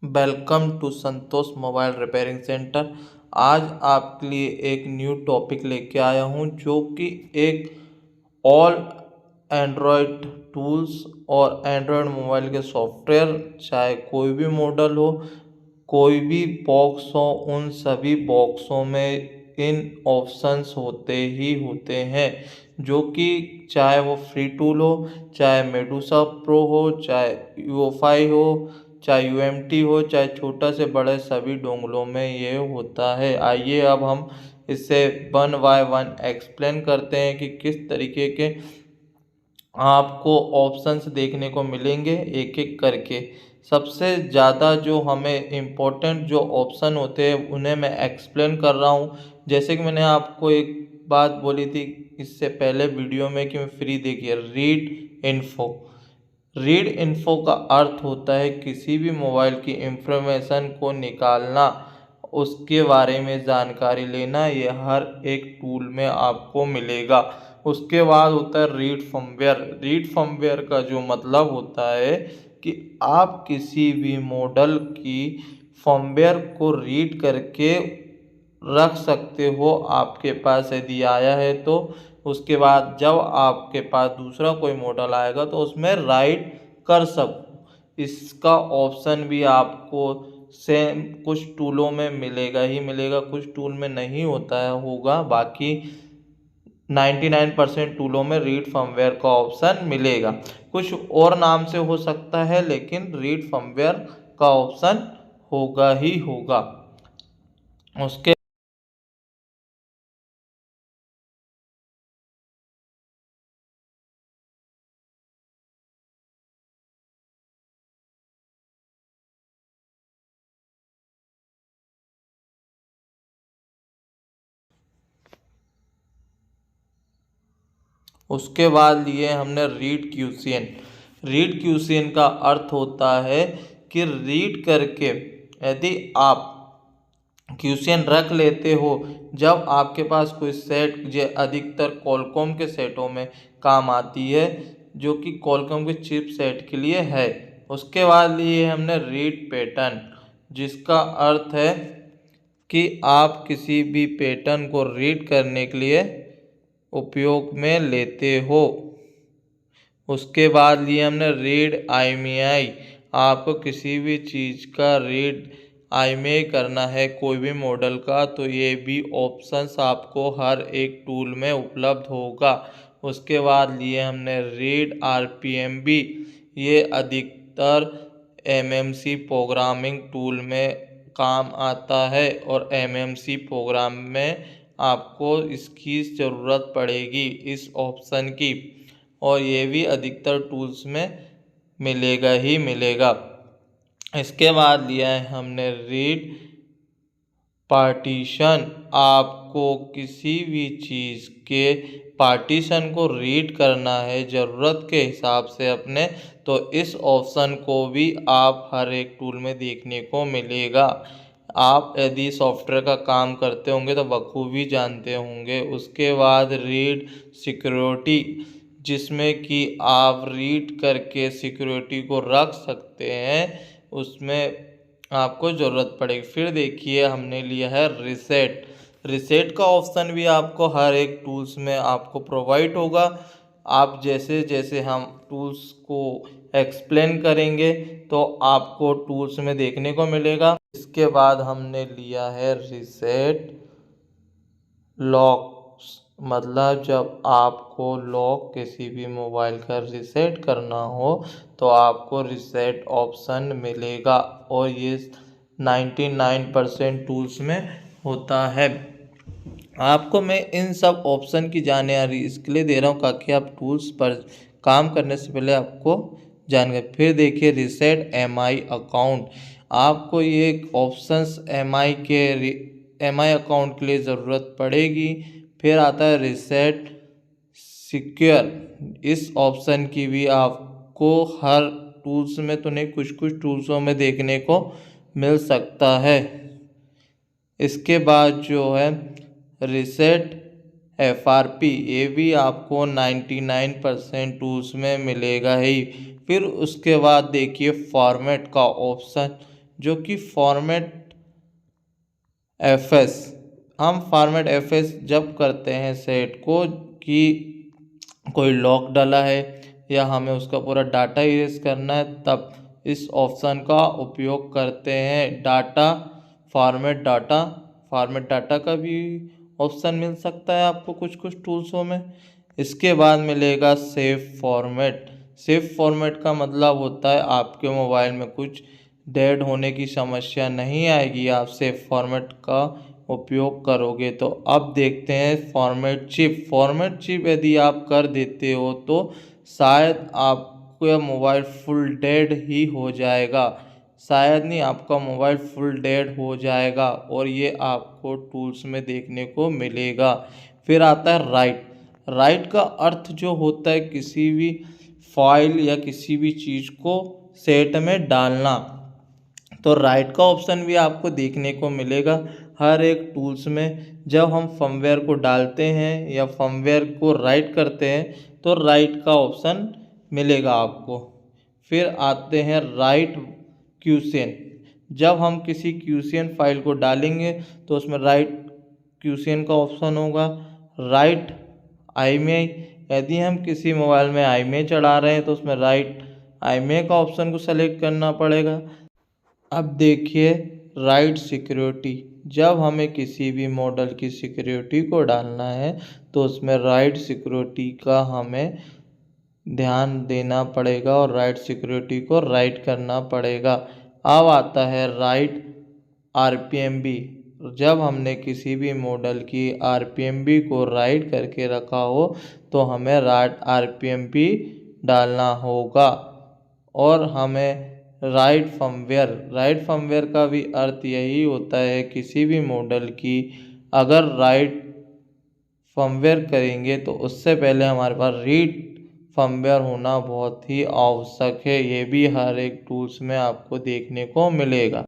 Welcome to Santosh mobile repairing centre. आज आपके लिए एक न्यू टॉपिक लेके आया हूँ जो कि एक ऑल एंड्रॉयड टूल्स और एंड्रॉयड मोबाइल के सॉफ्टवेयर, चाहे कोई भी मॉडल हो, कोई भी बॉक्स हो, उन सभी बॉक्सों में इन ऑप्शंस होते ही होते हैं। जो कि चाहे वो फ्री टूल हो, चाहे मेडूसा प्रो हो, चाहे यूओफाई हो, चाहे यूएमटी हो, चाहे छोटा से बड़े सभी डोंगलों में ये होता है। आइए अब हम इसे वन बाय वन एक्सप्लेन करते हैं कि किस तरीके के आपको ऑप्शंस देखने को मिलेंगे एक एक करके। सबसे ज़्यादा जो हमें इम्पोर्टेंट जो ऑप्शन होते हैं उन्हें मैं एक्सप्लेन कर रहा हूँ। जैसे कि मैंने आपको एक बात बोली थी इससे पहले वीडियो में कि मैं फ्री देखिए रीड इन्फो। रीड इन्फो का अर्थ होता है किसी भी मोबाइल की इंफॉर्मेशन को निकालना, उसके बारे में जानकारी लेना। ये हर एक टूल में आपको मिलेगा। उसके बाद होता है रीड फर्मवेयर। रीड फर्मवेयर का जो मतलब होता है कि आप किसी भी मॉडल की फर्मवेयर को रीड करके रख सकते हो आपके पास यदि आया है तो। उसके बाद जब आपके पास दूसरा कोई मॉडल आएगा तो उसमें राइट कर सको। इसका ऑप्शन भी आपको सेम कुछ टूलों में मिलेगा ही मिलेगा, कुछ टूल में नहीं होता है होगा। बाकी 99% टूलों में रीड फर्मवेयर का ऑप्शन मिलेगा। कुछ और नाम से हो सकता है लेकिन रीड फर्मवेयर का ऑप्शन होगा ही होगा। उसके उसके बाद लिए हमने रीड क्यूसियन। रीड क्यूसियन का अर्थ होता है कि रीड करके यदि आप क्यूसियन रख लेते हो, जब आपके पास कोई सेट जो अधिकतर कॉलकॉम के सेटों में काम आती है, जो कि कॉलकॉम के चिप सेट के लिए है। उसके बाद लिए हमने रीड पैटर्न, जिसका अर्थ है कि आप किसी भी पैटर्न को रीड करने के लिए उपयोग में लेते हो। उसके बाद लिए हमने रीड आईएमईआई। आपको किसी भी चीज़ का रीड आईएमईआई करना है कोई भी मॉडल का, तो ये भी ऑप्शंस आपको हर एक टूल में उपलब्ध होगा। उसके बाद लिए हमने रीड आरपीएम भी। ये अधिकतर एमएमसी प्रोग्रामिंग टूल में काम आता है और एमएमसी प्रोग्राम में आपको इसकी ज़रूरत पड़ेगी इस ऑप्शन की, और ये भी अधिकतर टूल्स में मिलेगा ही मिलेगा। इसके बाद लिया है हमने रीड पार्टीशन। आपको किसी भी चीज़ के पार्टीशन को रीड करना है ज़रूरत के हिसाब से अपने, तो इस ऑप्शन को भी आप हर एक टूल में देखने को मिलेगा। आप यदि सॉफ्टवेयर का काम करते होंगे तो बखूबी जानते होंगे। उसके बाद रीड सिक्योरिटी, जिसमें कि आप रीड करके सिक्योरिटी को रख सकते हैं, उसमें आपको ज़रूरत पड़ेगी। फिर देखिए हमने लिया है रिसेट। रिसेट का ऑप्शन भी आपको हर एक टूल्स में आपको प्रोवाइड होगा। आप जैसे जैसे हम टूल्स को एक्सप्लेन करेंगे तो आपको टूल्स में देखने को मिलेगा। इसके बाद हमने लिया है रिसेट लॉक। मतलब जब आपको लॉक किसी भी मोबाइल का रिसेट करना हो तो आपको रिसेट ऑप्शन मिलेगा, और ये 99% टूल्स में होता है। आपको मैं इन सब ऑप्शन की जानकारी इसके लिए दे रहा हूँ ताकि आप टूल्स पर काम करने से पहले आपको जानकारी। फिर देखिए रिसेट एमआई अकाउंट। आपको ये ऑप्शंस एमआई अकाउंट के लिए ज़रूरत पड़ेगी। फिर आता है रिसेट सिक्योर। इस ऑप्शन की भी आपको हर टूल्स में तो नहीं, कुछ कुछ टूल्सों में देखने को मिल सकता है। इसके बाद जो है रिसेट एफआरपी, ये भी आपको 99% टूल्स में मिलेगा ही। फिर उसके बाद देखिए फॉर्मेट का ऑप्शन। जो कि फॉर्मेट एफएस। हम फॉर्मेट एफएस जब करते हैं सेट को कि कोई लॉक डाला है या हमें उसका पूरा डाटा इरेज करना है, तब इस ऑप्शन का उपयोग करते हैं। फॉर्मेट डाटा का भी ऑप्शन मिल सकता है आपको कुछ कुछ टूल्सों में। इसके बाद मिलेगा सेव फॉर्मेट। सेव फॉर्मेट का मतलब होता है आपके मोबाइल में कुछ डेड होने की समस्या नहीं आएगी, आप सेव फॉर्मेट का उपयोग करोगे तो। अब देखते हैं फॉर्मेट चिप यदि आप कर देते हो तो शायद आपका मोबाइल फुल डेड ही हो जाएगा, शायद नहीं, आपका मोबाइल फुल डेड हो जाएगा और ये आपको टूल्स में देखने को मिलेगा। फिर आता है राइट का अर्थ जो होता है किसी भी फाइल या किसी भी चीज़ को सेट में डालना, तो राइट का ऑप्शन भी आपको देखने को मिलेगा हर एक टूल्स में। जब हम फर्मवेयर को डालते हैं या फर्मवेयर को राइट करते हैं तो राइट का ऑप्शन मिलेगा आपको। फिर आते हैं राइट क्यूशन। जब हम किसी क्यूशन फाइल को डालेंगे तो उसमें राइट क्यूशन का ऑप्शन होगा। राइट IMEI, यदि हम किसी मोबाइल में IMEI चढ़ा रहे हैं तो उसमें राइट IMEI का ऑप्शन को सेलेक्ट करना पड़ेगा। अब देखिए राइट सिक्योरिटी। जब हमें किसी भी मॉडल की सिक्योरिटी को डालना है तो उसमें राइट सिक्योरिटी का हमें ध्यान देना पड़ेगा और राइट सिक्योरिटी को राइट करना पड़ेगा। अब आता है राइट RPMB। जब हमने किसी भी मॉडल की RPMB को राइट करके रखा हो तो हमें राइट RPMB डालना होगा। और हमें राइट फर्मवेयर का भी अर्थ यही होता है किसी भी मॉडल की अगर राइट फर्मवेयर करेंगे तो उससे पहले हमारे पास रीड फर्मवेयर होना बहुत ही आवश्यक है। ये भी हर एक टूल्स में आपको देखने को मिलेगा।